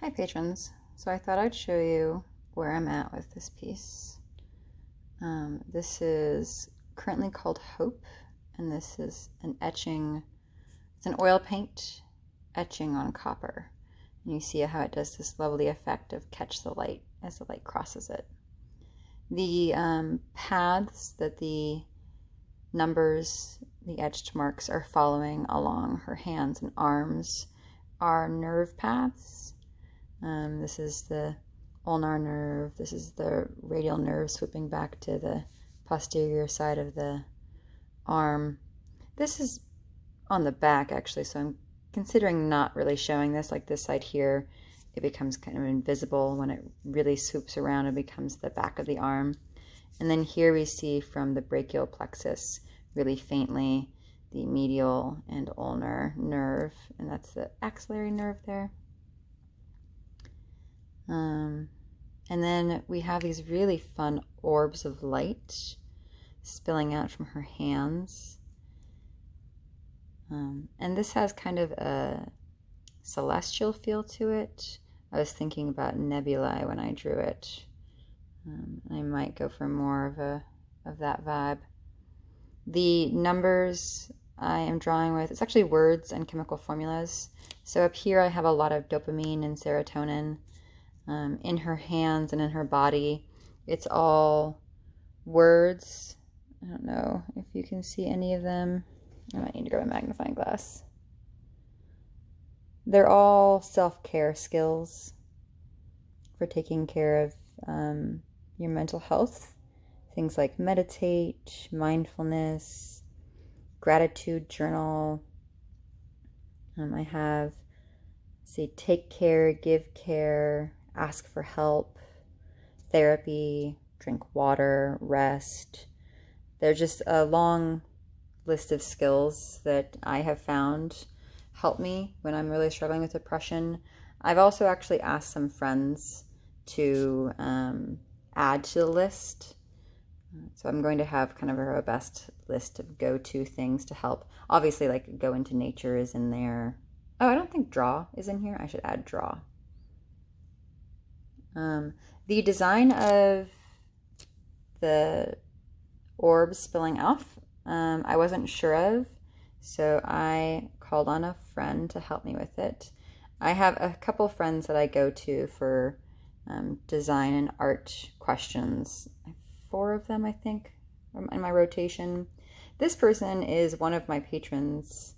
Hi patrons. So I thought I'd show you where I'm at with this piece. This is currently called Hope, and this is an etching. It's an oil paint etching on copper. And you see how it does this lovely effect of catch the light as the light crosses it. The paths that the numbers, the etched marks, are following along her hands and arms are nerve paths. This is the ulnar nerve. This is the radial nerve swooping back to the posterior side of the arm. This is on the back actually, so I'm considering not really showing this. Like this side here, it becomes kind of invisible. When it really swoops around, it becomes the back of the arm. And then here we see from the brachial plexus really faintly the medial and ulnar nerve, and that's the axillary nerve there. And then we have these really fun orbs of light spilling out from her hands. And this has kind of a celestial feel to it. I was thinking about nebulae when I drew it. I might go for more of that vibe. The numbers I am drawing with, it's actually words and chemical formulas. So up here I have a lot of dopamine and serotonin. In her hands and in her body, it's all words. I don't know if you can see any of them. I might need to grab a magnifying glass. They're all self-care skills for taking care of your mental health. Things like meditate, mindfulness, gratitude journal. I have, say, take care, give care, ask for help, therapy, drink water, rest. They're just a long list of skills that I have found help me when I'm really struggling with depression. I've also actually asked some friends to add to the list. So I'm going to have kind of a robust list of go-to things to help. Obviously, like go into nature is in there. Oh, I don't think draw is in here. I should add draw. The design of the orbs spilling off, I wasn't sure of, so I called on a friend to help me with it. I have a couple friends that I go to for design and art questions. 4 of them, I think, in my rotation. This person is one of my patrons.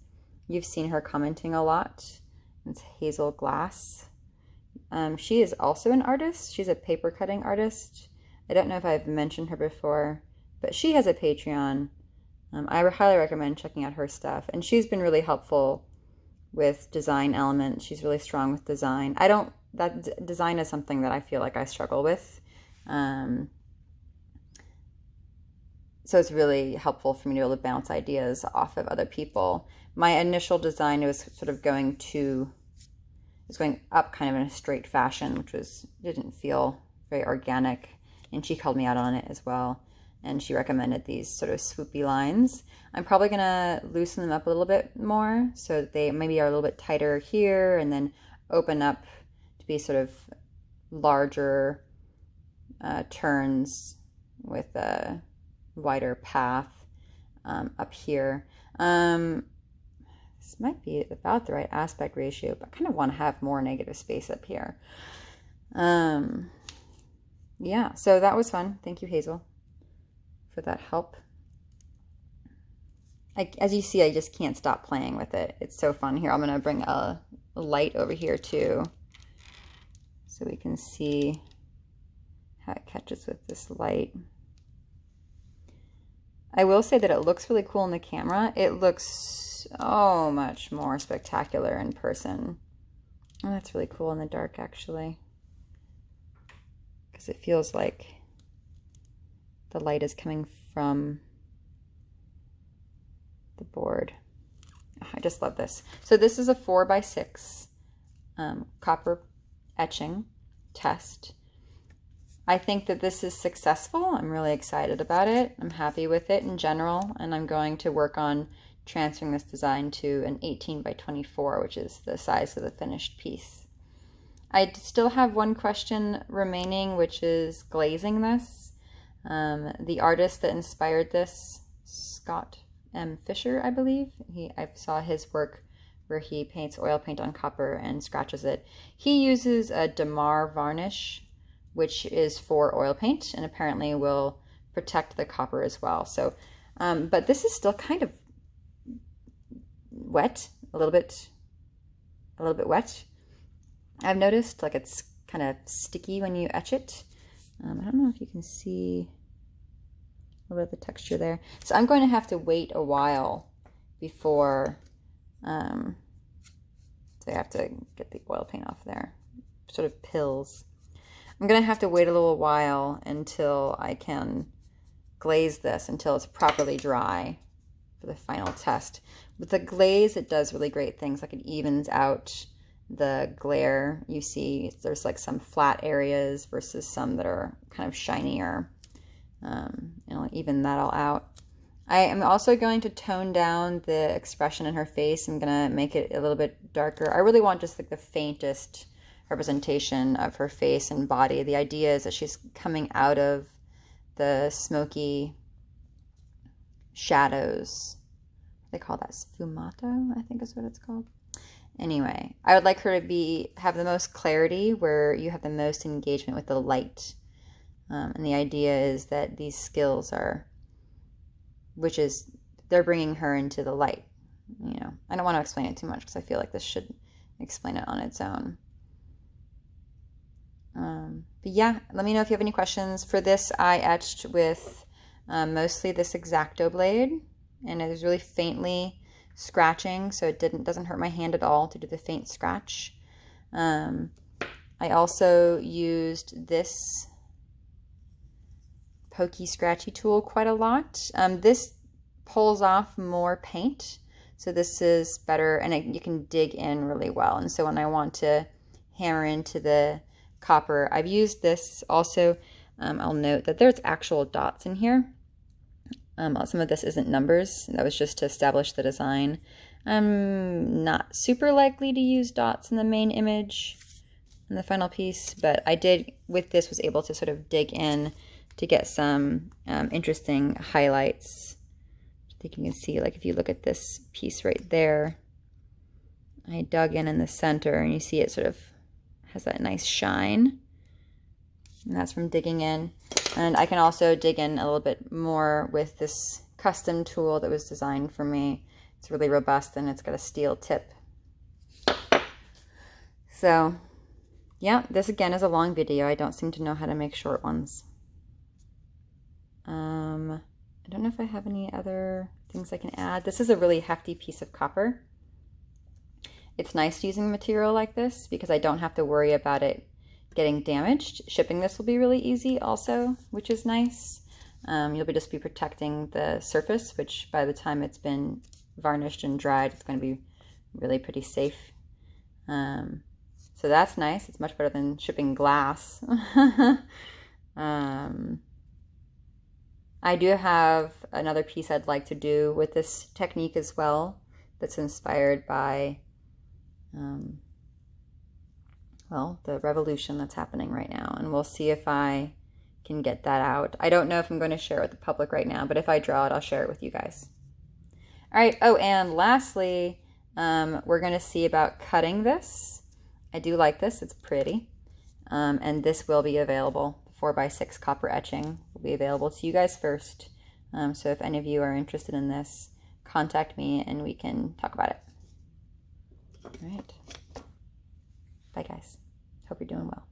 You've seen her commenting a lot. It's Hazel Glass. She is also an artist. She's a paper cutting artist. I don't know if I've mentioned her before, but she has a Patreon. I highly recommend checking out her stuff. And she's been really helpful with design elements. She's really strong with design. Design is something that I feel like I struggle with. So it's really helpful for me to be able to bounce ideas off of other people. My initial design was sort of going up kind of in a straight fashion, which didn't feel very organic. And she called me out on it as well. And she recommended these sort of swoopy lines. I'm probably gonna loosen them up a little bit more so that they maybe are a little bit tighter here and then open up to be sort of larger turns with a wider path up here. This might be about the right aspect ratio, but I kind of want to have more negative space up here. Yeah, so that was fun. Thank you, Hazel, for that help. As you see, I just can't stop playing with it. It's so fun. Here, I'm going to bring a light over here too, so we can see how it catches with this light. I will say that it looks really cool in the camera. It looks so much more spectacular in person. Oh, that's really cool in the dark, actually, because it feels like the light is coming from the board. I just love this. So this is a 4x6 copper etching test. I think that this is successful. I'm really excited about it. I'm happy with it in general, and I'm going to work on transferring this design to an 18 by 24, which is the size of the finished piece. I still have one question remaining, which is glazing this. The artist that inspired this, Scott M. Fisher, I believe, I saw his work where he paints oil paint on copper and scratches it. He uses a Damar varnish, which is for oil paint, and apparently will protect the copper as well. So, but this is still kind of wet, a little bit wet. I've noticed, like, it's kind of sticky when you etch it. I don't know if you can see a little bit of the texture there. So I'm going to have to wait a while before, so I have to get the oil paint off there. Sort of pills. I'm going to have to wait a little while until I can glaze this, until it's properly dry for the final test. With the glaze, it does really great things, like it evens out the glare you see. There's like some flat areas versus some that are kind of shinier. It'll even that all out. I am also going to tone down the expression in her face. I'm gonna make it a little bit darker. I really want just like the faintest representation of her face and body. The idea is that she's coming out of the smoky shadows. They call that sfumato, I think is what it's called. Anyway, I would like her to have the most clarity, where you have the most engagement with the light. And the idea is that these skills they're bringing her into the light. You know, I don't want to explain it too much because I feel like this should explain it on its own. But yeah, let me know if you have any questions. For this, I etched with mostly this X-Acto blade, and it was really faintly scratching, so it doesn't hurt my hand at all to do the faint scratch. I also used this pokey scratchy tool quite a lot. This pulls off more paint, so this is better, and you can dig in really well. And so when I want to hammer into the copper, I've used this also. I'll note that there's actual dots in here. Some of this isn't numbers. That was just to establish the design. I'm not super likely to use dots in the main image in the final piece, but I did, with this, was able to sort of dig in to get some interesting highlights. I think you can see, like, if you look at this piece right there, I dug in the center, and you see it sort of has that nice shine. And that's from digging in. And I can also dig in a little bit more with this custom tool that was designed for me. It's really robust, and it's got a steel tip. So yeah, this again is a long video. I don't seem to know how to make short ones. I don't know if I have any other things I can add. This is a really hefty piece of copper. It's nice using material like this because I don't have to worry about it getting damaged. Shipping this will be really easy also, which is nice. You'll just be protecting the surface, which by the time it's been varnished and dried, it's going to be really pretty safe. So that's nice. It's much better than shipping glass. I do have another piece I'd like to do with this technique as well, that's inspired by well, the revolution that's happening right now, and we'll see if I can get that out. I don't know if I'm going to share it with the public right now, but if I draw it, I'll share it with you guys. All right. Oh, and lastly, we're going to see about cutting this. I do like this. It's pretty. And this will be available. 4x6 copper etching will be available to you guys first. So if any of you are interested in this, contact me and we can talk about it. All right. Bye, guys. Hope you're doing well.